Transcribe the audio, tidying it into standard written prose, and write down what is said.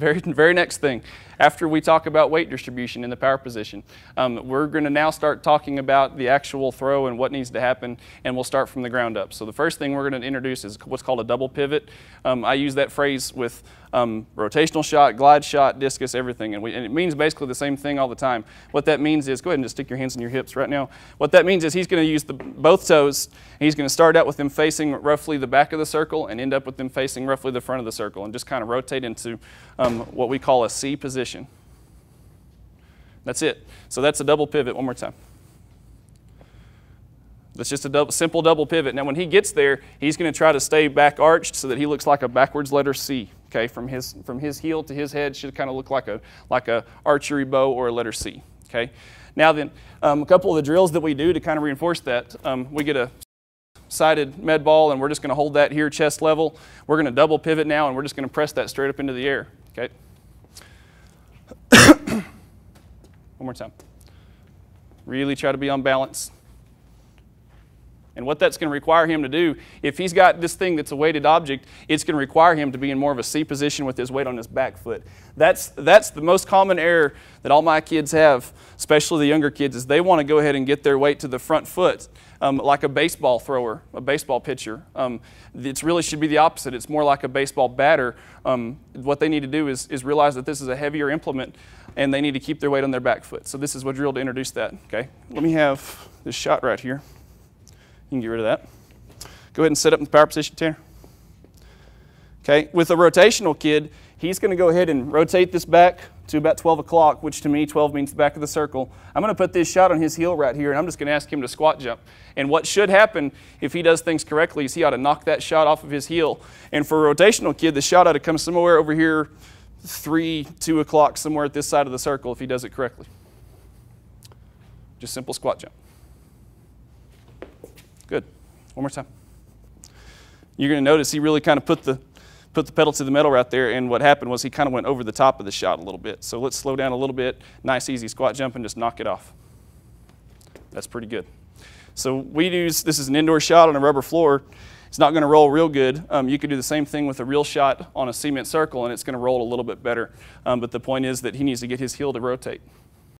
Very next thing. After we talk about weight distribution in the power position, we're going to now start talking about the actual throw and what needs to happen, and we'll start from the ground up. So the first thing we're going to introduce is what's called a double pivot. I use that phrase with rotational shot, glide shot, discus, everything, and it means basically the same thing all the time. What that means is, go ahead and just stick your hands in your hips right now. What that means is he's going to use both toes, and he's going to start out with them facing roughly the back of the circle and end up with them facing roughly the front of the circle, and just kind of rotate into what we call a C position. That's it. So that's a double pivot. One more time. That's just a simple double pivot. Now when he gets there, he's going to try to stay back arched so that he looks like a backwards letter C. Okay, from his heel to his head should kind of look like a archery bow or a letter C. Okay. Now then, a couple of the drills that we do to kind of reinforce that, we get a sided med ball, and we're just going to hold that here chest level. We're going to double pivot now, and we're just going to press that straight up into the air. Okay. One more time. Really try to be on balance. And what that's going to require him to do, if he's got this thing that's a weighted object, it's going to require him to be in more of a C position with his weight on his back foot. That's the most common error that all my kids have, especially the younger kids, is they want to go ahead and get their weight to the front foot, like a baseball thrower, a baseball pitcher. It really should be the opposite. It's more like a baseball batter. What they need to do is realize that this is a heavier implement, and they need to keep their weight on their back foot. So this is what drill to introduce that. Okay, let me have this shot right here. You can get rid of that. Go ahead and set up in the power position, Tanner. Okay, with a rotational kid, he's going to go ahead and rotate this back to about 12 o'clock, which to me 12 means the back of the circle. I'm going to put this shot on his heel right here, and I'm just going to ask him to squat jump. And what should happen if he does things correctly is he ought to knock that shot off of his heel. And for a rotational kid, the shot ought to come somewhere over here, 3, 2 o'clock, somewhere at this side of the circle if he does it correctly. Just simple squat jump. Good. One more time. You're going to notice he really kind of put the pedal to the metal right there, and what happened was he kind of went over the top of the shot a little bit. So let's slow down a little bit. Nice, easy squat jump and just knock it off. That's pretty good. So this is an indoor shot on a rubber floor. It's not going to roll real good. You could do the same thing with a real shot on a cement circle, and it's going to roll a little bit better. But the point is that he needs to get his heel to rotate.